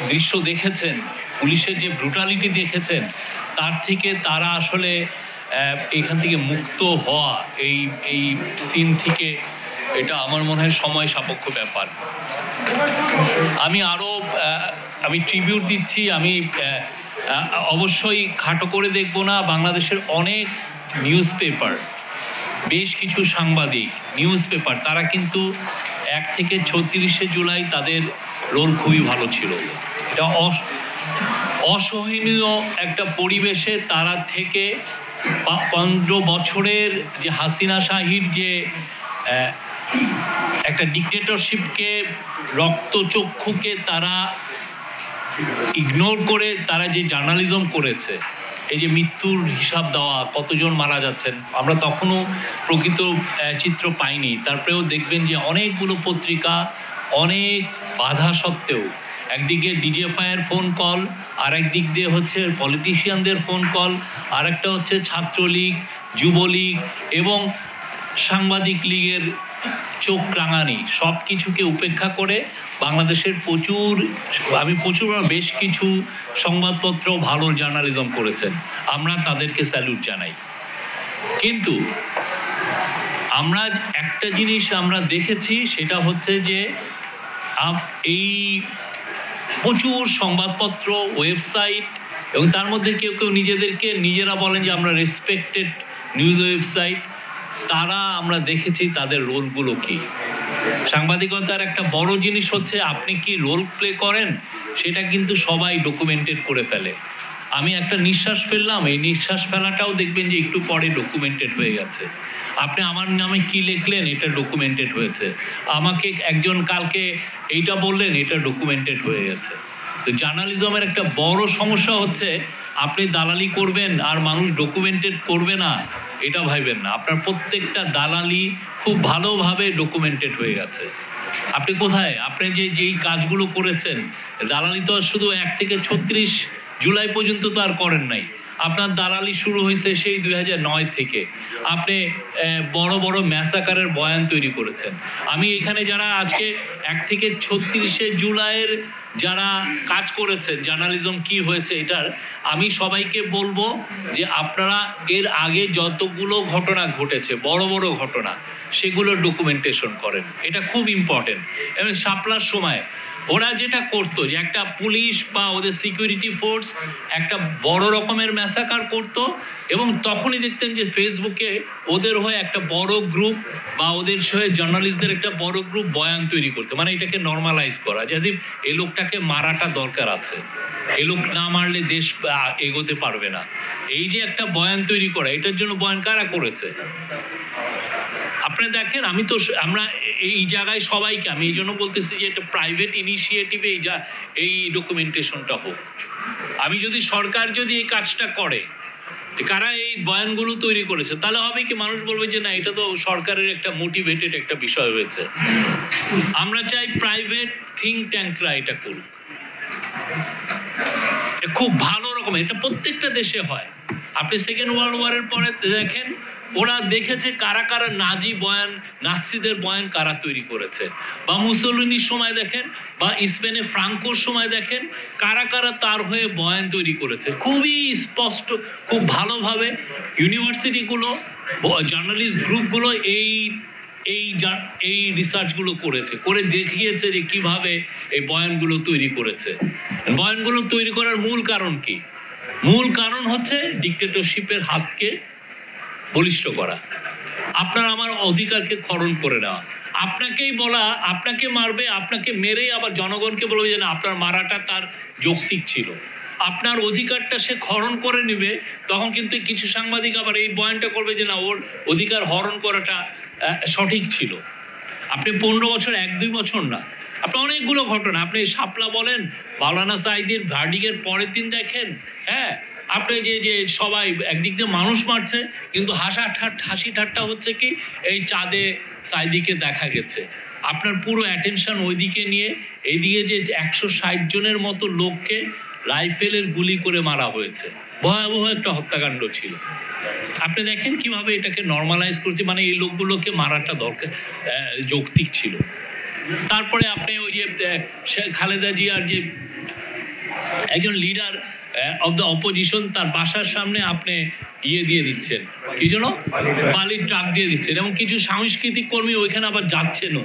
দৃশ্য দেখেছেন, পুলিশের যে ব্রুটালিটি দেখেছেন, তার থেকে তারা আসলে এখান থেকে মুক্ত হওয়া, এই সিন থেকে, এটা আমার মনে হয় সময় সাপেক্ষ ব্যাপার। আমি ট্রিবিউট দিচ্ছি, আমি অবশ্যই খাটো করে দেখব না। বাংলাদেশের অনেক নিউজ পেপার, বেশ কিছু সাংবাদিক, নিউজ পেপার, তারা কিন্তু 1 থেকে 36শে জুলাই তাদের রোল খুবই ভালো ছিল। এটা অসহনীয় একটা পরিবেশে তারা থেকে 15 বছরের যে হাসিনা শাহীর যে একটা ডিক্টেটরশিপকে, রক্তচক্ষুকে তারা ইগনোর করে তারা যে জার্নালিজম করেছে, এই যে মৃত্যুর হিসাব দেওয়া, কতজন মারা যাচ্ছেন, আমরা তখনও প্রকৃত চিত্র পাইনি। তারপরেও দেখবেন যে অনেকগুলো পত্রিকা অনেক বাধা সত্ত্বেও, একদিকে ডিজিএফআইয়ের ফোন কল, আর একদিক দিয়ে হচ্ছে পলিটিশিয়ানদের ফোন কল, আর একটা হচ্ছে ছাত্রলীগ, যুবলীগ এবং সাংবাদিক লীগের চোখ রাঙানি, সব কিছুকে উপেক্ষা করে বাংলাদেশের বেশ কিছু সংবাদপত্র ভালো জার্নালিজম করেছেন, আমরা তাদেরকে স্যালুট জানাই। কিন্তু আমরা একটা জিনিস আমরা দেখেছি, সেটা হচ্ছে যে এই প্রচুর সংবাদপত্র, ওয়েবসাইট, এবং তার মধ্যে কেউ কেউ নিজেরা বলেন যে আমরা রেসপেক্টেড নিউজ ওয়েবসাইট, তারা আমরা দেখেছি তাদের রোলগুলো কি। সাংবাদিকতার একটা বড় জিনিস হচ্ছে আপনি কি রোল প্লে করেন, সেটা কিন্তু সবাই ডকুমেন্টেড করে ফেলে। আমি একটা নিঃশ্বাস ফেললাম, এই নিঃশ্বাস ফেলাটাও দেখবেন যে একটু পরে ডকুমেন্টেড হয়ে গেছে। আপনি আমার নামে কি লিখলেন, এটা ডকুমেন্টেড হয়েছে। আমাকে একজন কালকে এইটা বললেন, এটা ডকুমেন্টেড হয়ে গেছে। তো জার্নালিজমের একটা বড় সমস্যা হচ্ছে আপনি দালালি করবেন আর মানুষ ডকুমেন্টেড করবে না, এটা ভাইবেন না। আপনার প্রত্যেকটা দালালি খুব ভালোভাবে ডকুমেন্টেড হয়ে গেছে। আপনি কোথায়, আপনি যেই কাজগুলো করেছেন, দালালি তো শুধু 1 থেকে 36 জুলাই পর্যন্ত তো আর করেন নাই। আপনার দালালি শুরু হয়েছে সেই 2009 থেকে। আপনি বড় বড় ম্যাসাকারের বয়ান তৈরি করেছেন। আমি এখানে যারা আজকে 1 থেকে 36শে জুলাইয়ের যারা কাজ করেছেন, জার্নালিজম কি হয়েছে এটার, আমি সবাইকে বলবো যে আপনারা এর আগে যতগুলো ঘটনা ঘটেছে, বড় বড় ঘটনা, সেগুলো ডকুমেন্টেশন করেন। এটা খুব ইম্পর্টেন্ট। এবং শাপলার সময় ওরা যেটা করতো, যে একটা পুলিশ বা ওদের সিকিউরিটি ফোর্স একটা বড় রকমের ম্যাসাকার করতো, এবং তখনই দেখতেন যে ফেসবুকে ওদের হয়ে একটা বড় গ্রুপ বা ওদের হয়ে জার্নালিস্টদের একটা বড় গ্রুপ বয়ান তৈরি করতো, মানে এটাকে নর্মালাইজ করা, যে এই লোকটাকে মারাটা দরকার আছে, এই লোক না মারলে দেশ এগোতে পারবে না। এই যে একটা বয়ান তৈরি করা, এটার জন্য বয়ান কারা করেছে? আপনারা দেখেন, আমরা এই জায়গায় সবাইকে, আমি এই জন্য বলতেছি যে এটা প্রাইভেট ইনিশিয়েটিভে এই ডকুমেন্টেশনটা হোক। যদি সরকার যদি এই কাজটা করে, কারা এই বয়ানগুলো তৈরি করেছে, তাহলে হবে কি, মানুষ বলবে যে না, এটা তো সরকারের একটা মোটিভেটেড একটা বিষয় হয়েছে। আমরা চাই প্রাইভেট থিঙ্ক ট্যাঙ্করা এটা করুক, খুব ভালো রকম। এটা প্রত্যেকটা দেশে হয়। আপনি সেকেন্ড ওয়ার্ল্ড ওয়ারের পরে দেখেন, ওরা দেখেছে কারা কারা নাৎসিদের বয়ান কারা তৈরি করেছে, বা মুসোলিনির সময় দেখেন, বা স্পেনে ফ্রাঙ্কোর সময় দেখেন, কারা কারা তার হয়ে বয়ান তৈরি করেছে। খুবই স্পষ্ট, খুব ভালোভাবে ইউনিভার্সিটিগুলো, জার্নালিস্ট গ্রুপগুলো এই রিসার্চগুলো করে দেখিয়েছে যে কিভাবে এই বয়ানগুলো তৈরি করেছে। বয়ানগুলো তৈরি করার মূল কারণ কি? মূল কারণ হচ্ছে ডিক্টেটরশিপের হাতকে বলিষ্ঠ করা, আপনার আমার অধিকারকে খরণ করে নেওয়া। আপনাকেই বলা, আপনাকে মারবে, আপনাকে মেরে আবার জনগণকে বলবে যে না, আপনার মারাটা তার যৌক্তিক ছিল, আপনার অধিকারটা সে হরণ করে নিবে। তখন কিন্তু কিছু সাংবাদিক আবার এই বয়ানটা করবে যে না, ওর অধিকার হরণ করাটা সঠিক ছিল। আপনি 15 বছর, 1-2 বছর না, আপনি অনেকগুলো ঘটনা, আপনি শাপলা বলেন, মাওলানা সাঈদীর ভার্ডিকের পরের দিন দেখেন, হ্যাঁ, আপনি যে সবাই একদিক দিয়ে মানুষ মারছে, কিন্তু হাসি ঠাট্টা হচ্ছে কি, এই চাঁদে সাঈদীকে দেখা গেছে। আপনার পুরো অ্যাটেনশন ওইদিকে নিয়ে, এইদিকে যে 160 জনের মতো লোককে রাইফেলের গুলি করে মারা হয়েছে, ভয়াবহ একটা হত্যাকাণ্ড ছিল। আপনি দেখেন কিভাবে এটাকে নর্মালাইজ করছে, মানে এই লোকগুলোকে মারাটা দরকার, যৌক্তিক ছিল। তারপরে আপনি ওই যে খালেদা জিয়ার যে একজন লিডার অফ দ্য অপোজিশন তার বাসার সামনে আপনি ইয়ে দিয়ে দিচ্ছেন, কি জন্য বালির ট্রাক দিয়ে দিচ্ছেন, এবং কিছু সাংস্কৃতিক কর্মী ওইখানে আবার যাচ্ছেনও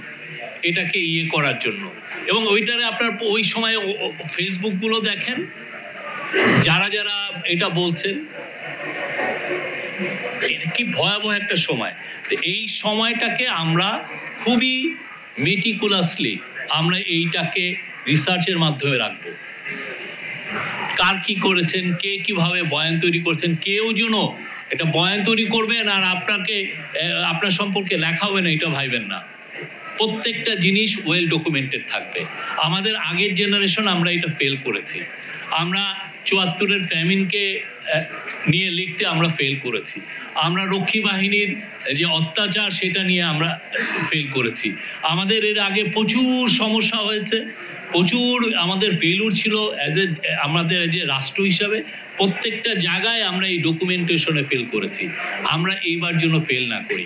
এটাকে ইয়ে করার জন্য। এবং ওইটারে আপনার ওই সময় ফেসবুক গুলো দেখেন, যারা যারা এটা বলছেন, এটা কি ভয়াবহ একটা সময়। এই সময়টাকে আমরা খুবই মেটিকুলাসলি আমরা এইটাকে রিসার্চের মাধ্যমে রাখবো। কার কি করেছেন, কে কিভাবে বয়ান তৈরি করছেন, কেউ যেন এটা বয়ান তৈরি করবেন আর আপনাকে আপনার সম্পর্কে লেখা হবে না এটা ভাইবেন না। প্রত্যেকটা জিনিস ওয়েল ডকুমেন্টেড থাকবে। আমাদের আগের জেনারেশন আমরা এটা ফেল করেছি। আমরা ৭৪-এর ফ্যামিনকে নিয়ে লিখতে আমরা ফেল করেছি। আমরা রক্ষী বাহিনীর যে অত্যাচার সেটা নিয়ে আমরা ফেল করেছি। আমাদের এর আগে প্রচুর সমস্যা হয়েছে, প্রচুর আমাদের ফেলুর ছিল আমাদের যে রাষ্ট্র হিসাবে। প্রত্যেকটা জায়গায় আমরা এই ডকুমেন্টেশনে ফেল করেছি। আমরা এইবার জন্য ফেল না করি।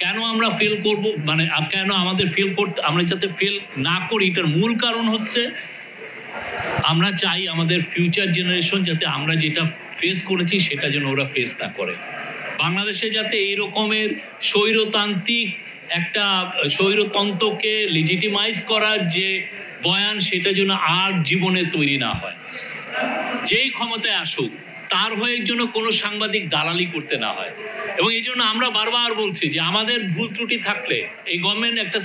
কেন আমরা ফেল করব, মানে কেন আমাদের ফেল করতে, আমরা যাতে ফেল না করি এটার মূল কারণ হচ্ছে আমরা চাই আমাদের ফিউচার জেনারেশন যাতে আমরা যেটা ফেস করেছি সেটা যেন ওরা ফেস না করে। বাংলাদেশে যাতে এই রকমের স্বৈরতান্ত্রিক একটা স্বৈরতন্ত্রকে লেজিটিমাইজ করার যে বয়ান সেটা যেন আর জীবনে তৈরি না হয়। যেই ক্ষমতায় আসুক তার হয়ে জন্য কোনো সাংবাদিক দালালি করতে না হয়। এবং এই জন্য আমরা বারবার বলছি যে আমাদের ভুল ত্রুটি থাকলে এই গভর্নমেন্ট একটা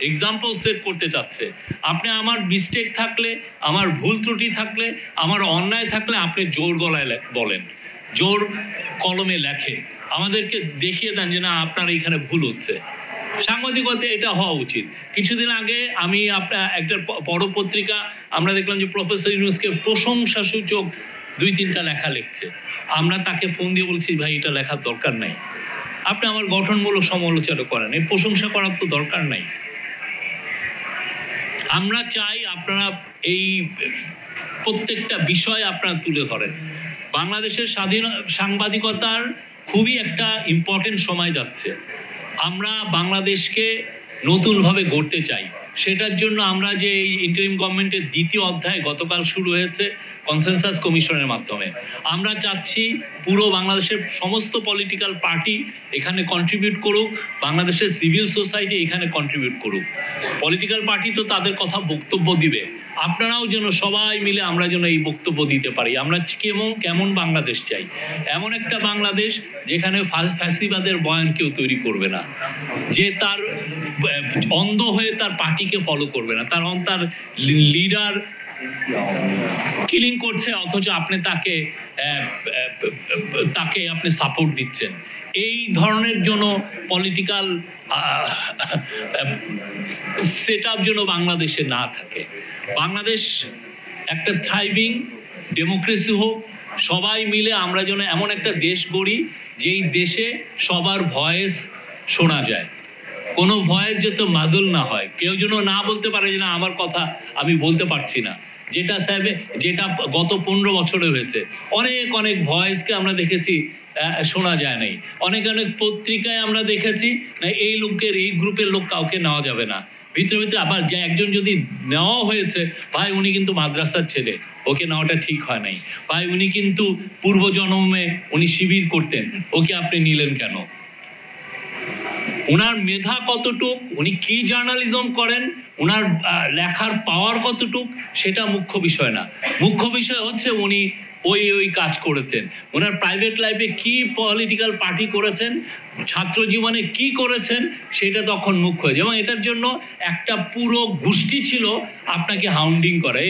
এক্সাম্পল সেট করতে চাচ্ছে। আপনি আমার মিস্টেক থাকলে, আমার ভুল ত্রুটি থাকলে, আমার অন্যায় থাকলে আপনি জোর গলায় বলেন, জোর কলমে লেখেন, আমাদেরকে দেখিয়ে দেন যে না আপনার এখানে ভুল হচ্ছে। সাংবাদিকতা এটা হওয়া উচিত। কিছুদিন আগে আমি আপনার একটা বড় পত্রিকা আমরা দেখলাম যে প্রফেসর ইউনূসকে প্রশংসা সূচক ২-৩টা লেখা লিখছে। আমরা তাকে ফোন দিয়ে বলছি ভাই এটা লেখার দরকার নাই, আপনি আমার গঠনমূলক সমালোচনা করেন, এই প্রশংসা করার তো দরকার নাই। আমরা চাই আপনারা এই প্রত্যেকটা বিষয় আপনারা তুলে ধরেন। বাংলাদেশের স্বাধীন সাংবাদিকতার খুবই একটা ইম্পর্টেন্ট সময় যাচ্ছে। আমরা বাংলাদেশকে নতুনভাবে গড়তে চাই। সেটার জন্য আমরা যে ইন্টারিম গভর্নমেন্টের ২য় অধ্যায় গতকাল শুরু হয়েছে কনসেনসাস কমিশনের মাধ্যমে, আমরা চাচ্ছি পুরো বাংলাদেশের সমস্ত পলিটিক্যাল পার্টি এখানে কন্ট্রিবিউট করুক, বাংলাদেশের সিভিল সোসাইটি এখানে কন্ট্রিবিউট করুক। পলিটিক্যাল পার্টি তো তাদের কথা বক্তব্য দিবে, আপনারাও যেন সবাই মিলে আমরা যেন এই বক্তব্য দিতে পারি। আমরা কেমন বাংলাদেশ চাই, এমন একটা বাংলাদেশ যেখানে ফ্যাসিবাদের বয়ান কেউ তৈরি করবে না, যে তার অন্ধ হয়ে তার পার্টিকে ফলো করবে না, তার লিডার কিলিং করছে অথচ আপনি তাকে আপনি সাপোর্ট দিচ্ছেন। এই ধরনের জন্য পলিটিক্যাল সেট আপ যেন বাংলাদেশে না থাকে। বাংলাদেশ একটা থ্রাইভিং ডেমোক্রেসি হোক, সবাই মিলে আমরা যেন এমন একটা দেশ গড়ি যেই দেশে সবার ভয়েস শোনা যায়, কোনো ভয়েস যাতে মাজল না হয়, কেউ যেন না বলতে পারে যে না আমার কথা আমি বলতে পারছি না। যেটা গত ১৫ বছরে হয়েছে, অনেক ভয়েসকে আমরা দেখেছি শোনা যায় নাই। অনেক পত্রিকায় আমরা দেখেছি না এই লোকের এই গ্রুপের লোক কাউকে নেওয়া যাবে না, ভিতরে আবার যে একজন যদি নেওয়া হয়েছে ভাই উনি কিন্তু মাদ্রাসার ছেলে, ওকে নেওয়াটা ঠিক হয় নাই, ভাই উনি কিন্তু পূর্বজন্মে উনি শিবির করতেন, ওকে আপনি নিলেন কেন? উনার মেধা কতটুক, উনি কি জার্নালিজম করেন, উনার লেখার পাওয়ার কতটুক সেটা মুখ্য বিষয় না। মুখ্য বিষয় হচ্ছে উনি ওই কাজ করেছেন, ওনার প্রাইভেট লাইফে কি পলিটিক্যাল পার্টি করেছেন, ছাত্র জীবনে কি করেছেন সেটা তখন মুখ্য হয়েছে। এবং এটার জন্য একটা পুরো গোষ্ঠী ছিল আপনাকে হাউন্ডিং করে,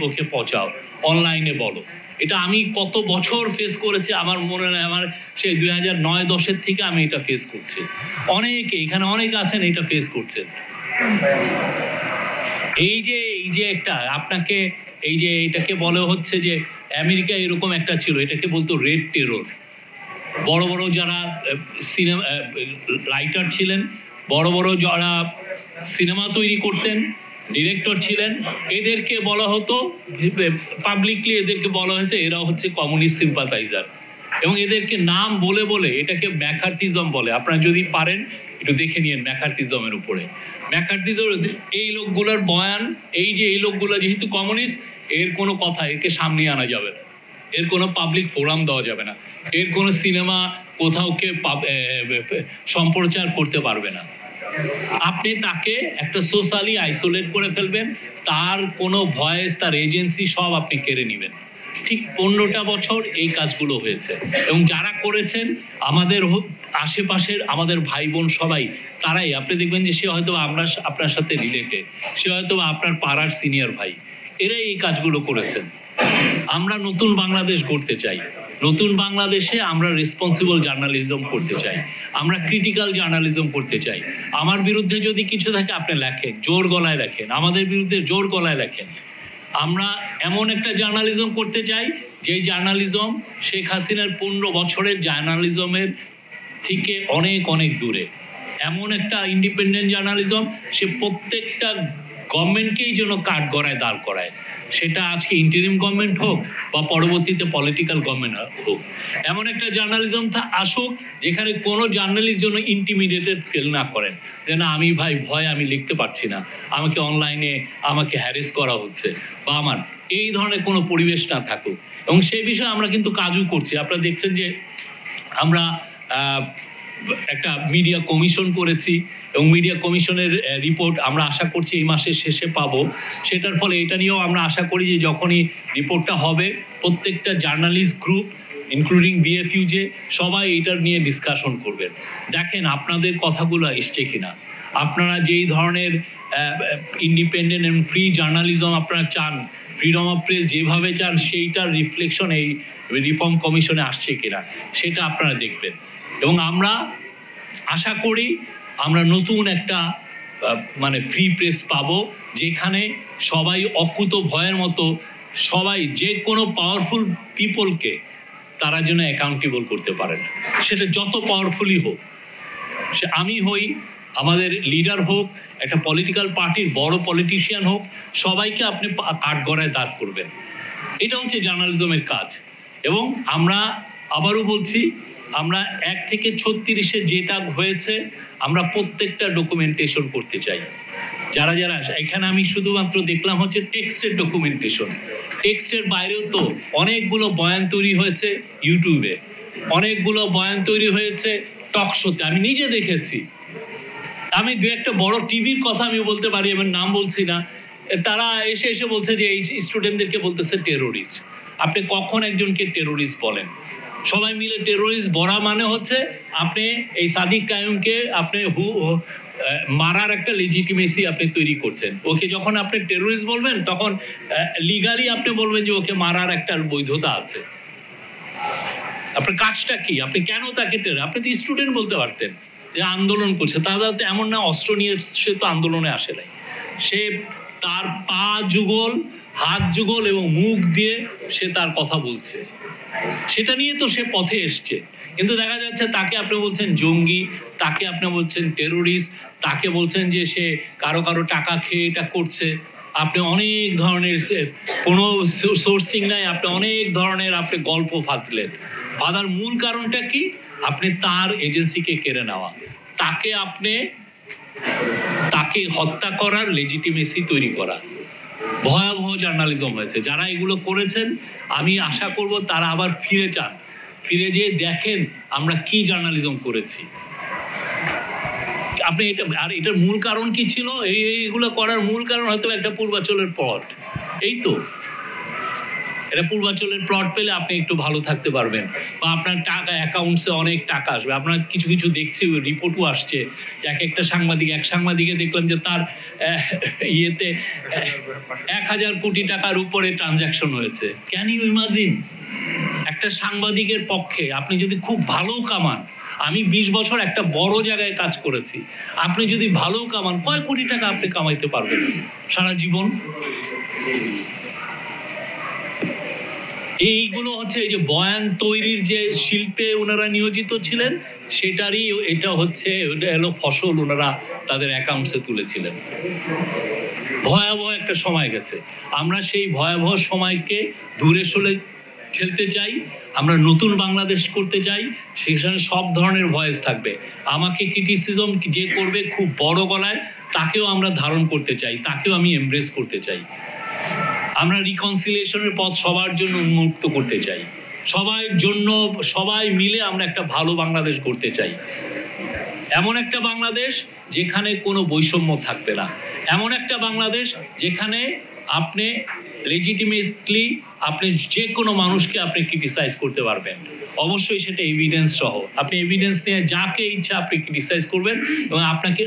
ওকে পচাও, অনলাইনে বলো। এটা আমি কত বছর ফেস করেছি আমার মনে নেই, আমার সেই ২০০৯-১০ থেকে আমি এটা ফেস করছি। অনেকে এখানে অনেক আছেন এটা ফেস করছেন। এই যে একটা আপনাকে এই যে এটাকে বলা হচ্ছে যে আমেরিকা এরকম একটা ছিল, এটাকে বলতো রেড টেরর। বড় বড় যারা সিনেমা রাইটার ছিলেন, বড় যারা সিনেমা তৈরি করতেন, ডিরেক্টর ছিলেন, এদেরকে বলা হতো পাবলিকলি, এদেরকে বলা হয়েছে এরা হচ্ছে কমিউনিস্ট সিম্পাথাইজার। এবং এদেরকে নাম বলে এটাকে ম্যাকার্থিজম বলে। আপনারা যদি পারেন একটু দেখে নিন ম্যাকার্থিজমের উপরে। ম্যাকার্থি এই লোকগুলোর বয়ান, এই লোকগুলো যেহেতু কমিউনিস্ট, এর কোনো কথা একে সামনে আনা যাবে না, এর কোনো পাবলিক ফোরাম দেওয়া যাবে না, এর কোনো সিনেমা কোথাও কে সম্প্রচার করতে পারবে না। আপনি তাকে একটা সোশ্যালি আইসোলেট করে ফেলবেন, তার কোনো ভয়েস, তার এজেন্সি সব আপনি কেড়ে নেবেন। ঠিক 15টা বছর এই কাজগুলো হয়েছে, এবং যারা করেছেন আমাদের আশেপাশের আমাদের ভাই বোন সবাই, তারাই আপনি দেখবেন যে সে হয়তো আপনার সাথে রিলেটেড, সে হয়তো আপনার পাড়ার সিনিয়র ভাই, এরাই এই কাজগুলো করেছেন। আমরা নতুন বাংলাদেশ গড়তে চাই, নতুন বাংলাদেশে আমরা রেসপন্সিবল জার্নালিজম করতে চাই, আমরা ক্রিটিক্যাল জার্নালিজম করতে চাই। আমার বিরুদ্ধে যদি কিছু থাকে আপনি লেখেন, জোর গলায় লেখেন, আমাদের বিরুদ্ধে জোর গলায় লেখেন। আমরা এমন একটা জার্নালিজম করতে চাই যে জার্নালিজম শেখ হাসিনার 15 বছরের জার্নালিজমের থেকে অনেক অনেক দূরে, এমন একটা ইন্ডিপেন্ডেন্ট জার্নালিজম সে প্রত্যেকটা গভর্নমেন্টকেই যেন কাঠ গড়ায় দাঁড় করায়, সেটা আজকে ইন্টারিম গভর্নমেন্ট হোক বা পরবর্তীতে পলিটিক্যাল গভর্নমেন্ট হোক। এমন একটা জার্নালিজম আসুক যেখানে কোনো জার্নালিস্ট যেন ইন্টিমিডিয়েটেড ফিল না করেন, যে না আমি ভাই ভয় আমি লিখতে পারছি না, আমাকে অনলাইনে আমাকে হ্যারেস করা হচ্ছে, বা আমার এই ধরনের কোনো পরিবেশ না থাকুক। এবং সেই বিষয়ে আমরা কিন্তু কাজও করছি। আপনারা দেখছেন যে আমরা একটা মিডিয়া কমিশন করেছি, এবং মিডিয়া কমিশনের রিপোর্ট আমরা আশা করছি এই মাসের শেষে পাবো। সেটার ফলে এটা নিয়েও আমরা আশা করি যে যখনই রিপোর্টটা হবে প্রত্যেকটা জার্নালিস্ট গ্রুপ ইনক্লুডিং বিএফইউজে সবাই এটার নিয়ে ডিসকাশন করবেন। দেখেন আপনাদের কথাগুলো এসছে কিনা, আপনারা যেই ধরনের ইন্ডিপেন্ডেন্ট এবং ফ্রি জার্নালিজম আপনারা চান, ফ্রিডম অফ প্রেস যেভাবে চান, সেইটার রিফ্লেকশন এই রিফর্ম কমিশনে আসছে কিনা সেটা আপনারা দেখবেন। এবং আমরা আশা করি আমরা নতুন একটা মানে ফ্রি প্রেস পাবো, যেখানে সবাই অকুত ভয়ের মতো সবাই যে কোনো পাওয়ারফুল পিপলকে তারা যেন অ্যাকাউন্টেবল করতে পারেন, সেটা যত পাওয়ারফুলই হোক, সে আমি হই, আমাদের লিডার হোক, একটা পলিটিক্যাল পার্টির বড় পলিটিশিয়ান হোক, সবাইকে আপনি কাঠগড়ায় দাঁড় করবেন। এটা হচ্ছে জার্নালিজমের কাজ। এবং আমরা আবারও বলছি, আমরা 1 থেকে 36-এ যেটা হয়েছে আমরা প্রত্যেকটা ডকুমেন্টেশন করতে চাই। যারা যারা এখানে আমি শুধুমাত্র দেখলাম হচ্ছে টেক্সটের ডকুমেন্টেশন, টেক্সটের বাইরেও তো অনেকগুলো বয়ান তৈরি হয়েছে ইউটিউবে, অনেকগুলো বয়ান তৈরি হয়েছে টক শোতে, আমি নিজে দেখেছি। আমি দু একটা বড় টিভির কথা আমি বলতে পারি, আমার নাম বলছি না, তারা এসে বলছে যে এই স্টুডেন্টদেরকে বলতেছে টেরোরিস্ট। আপনি কখন একজনকে টেরোরিস্ট বলেন? সবাই মিলে টেরোরিস্ট বলা মানে হচ্ছে আপনি এই সাদিক কায়ুমকে আপনি মারার একটা লেজিটিমেসি আপনি তৈরি করছেন। ওকে যখন আপনি টেরোরিস্ট বলবেন তখন লিগালি আপনি বলবেন যে ওকে মারার একটা বৈধতা আছে। আপনার কাজটা কি? আপনি কেন তাকে আপনি তো স্টুডেন্ট বলতে পারতেন যে আন্দোলন করছে। তারা তো এমন না অস্ত্র নিয়ে সে তো আন্দোলনে আসে নাই, সে তার পা যুগল, হাত যুগল এবং মুখ দিয়ে সে তার কথা বলছে, সেটা নিয়ে তো সে পথে এসছে। কিন্তু দেখা যাচ্ছে তাকে আপনি বলছেন জঙ্গি, তাকে আপনি বলছেন টেরোরিস্ট, তাকে বলছেন যে সে কারো টাকা খেয়ে এটা করছে। আপনি অনেক ধরনের কোনো সোর্সিং নাই, আপনি অনেক ধরনের আপনি গল্প ফাঁদলেন। ফাঁদার মূল কারণটা কি? আপনি তার এজেন্সিকে কেড়ে নেওয়া, তাকে হত্যা করার লেজিটিমেসি তৈরি করা। ভয়াবহ জার্নালিজম হয়েছে। যারা এগুলো করেছেন আমি আশা করব তারা আবার ফিরে যেয়ে দেখেন আমরা কি জার্নালিজম করেছি। আপনি এটার মূল কারণ কি ছিল? এইগুলো করার মূল কারণ হয়তো একটা পূর্বাচলের প্লট। এই তো এটা পূর্বাচলের প্লট পেলে আপনি একটু ভালো থাকতে পারবেন, বা আপনার টাকা অ্যাকাউন্টসে অনেক টাকা আসবে। আপনার কিছু দেখছি রিপোর্টও আসছে, এক সাংবাদিকে দেখলাম যে তার ইয়েতে 1000 কোটি টাকার উপরে ট্রানজাকশন হয়েছে। Can you imagine? একটা সাংবাদিকের পক্ষে আপনি যদি খুব ভালো কামান, আমি 20 বছর একটা বড় জায়গায় কাজ করেছি, আপনি যদি ভালো কামান কয় কোটি টাকা আপনি কামাইতে পারবেন সারা জীবন? এইগুলো হচ্ছে এই যে বয়ান তৈরির যে শিল্পে ওনারা নিয়োজিত ছিলেন, সেটারই এটা হচ্ছে এলো ফসল ওনারা তাদের অ্যাকাউন্টসে তুলেছিলেন। ভয়াবহ একটা সময় গেছে। আমরা সেই ভয়াবহ সময়কে দূরে সরে ঠেলতে চাই, আমরা নতুন বাংলাদেশ করতে চাই, সেখানে সব ধরনের ভয়েস থাকবে। আমাকে ক্রিটিসিজম যে করবে খুব বড় গলায় তাকেও আমরা ধারণ করতে চাই, তাকেও আমি এমব্রেস করতে চাই। আমরা রিকনসিলিয়েশনের পথ সবার জন্য উন্মুক্ত করতে চাই, সবার জন্য, সবাই মিলে আমরা একটা ভালো বাংলাদেশ গড়তে চাই। এমন একটা বাংলাদেশ যেখানে কোনো বৈষম্য থাকবে না, এমন একটা বাংলাদেশ যেখানে আপনি লেজিটিমেটলি আপনি যে কোনো মানুষকে আপনি ক্রিটিসাইজ করতে পারবেন, অবশ্যই সেটা এভিডেন্স সহ। আপনি এভিডেন্স নিয়ে যাকে ইচ্ছা আপনি ক্রিটিসাইজ করবেন এবং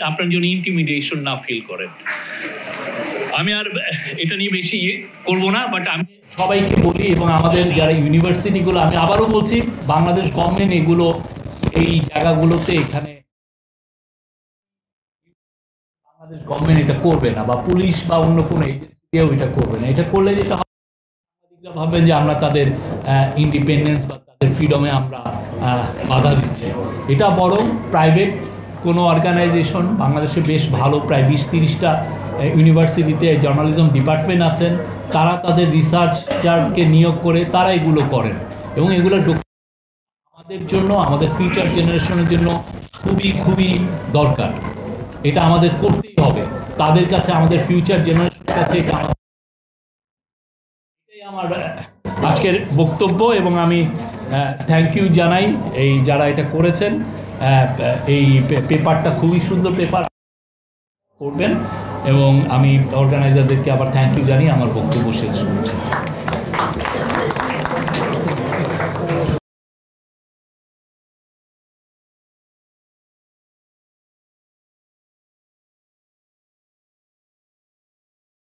আপনার জন্য ইন্টিমিডেশন না ফিল করেন। আমি আর এটা নিয়ে বেশি করবো না, বাট আমি সবাইকে বলি এবং আমাদের যারা ইউনিভার্সিটিগুলো, আমি আবারও বলছি, বাংলাদেশ গভর্নমেন্ট এগুলো এই জায়গাগুলোতে এখানে বাংলাদেশ গভর্নমেন্ট এটা করবে না, বা পুলিশ বা অন্য কোনো এজেন্সি দিয়েও এটা করবে না। এটা করলে যেটা ভাববেন যে আমরা তাদের ইন্ডিপেন্ডেন্স বা তাদের ফ্রিডমে আমরা বাধা দিচ্ছি। এটা বরং প্রাইভেট কোনো অর্গানাইজেশন, বাংলাদেশে বেশ ভালো প্রায় 20-30টা ইউনিভার্সিটিতে জার্নালিজম ডিপার্টমেন্ট আছেন, তারা তাদের রিসার্চারকে নিয়োগ করে তারা এগুলো করেন এবং এগুলো আমাদের জন্য, আমাদের ফিউচার জেনারেশনের জন্য খুবই খুবই দরকার। এটা আমাদের করতেই হবে, তাদের কাছে, আমাদের ফিউচার জেনারেশনের কাছে এটা আমার আজকের বক্তব্য। এবং আমি থ্যাংক ইউ জানাই এই যারা এটা করেছেন। এই পেপারটা খুবই সুন্দর পেপার করবেন এবং আমি অর্গানাইজারদেরকে আবার থ্যাংক ইউ জানিয়ে আমার বক্তব্য শেষ করছি।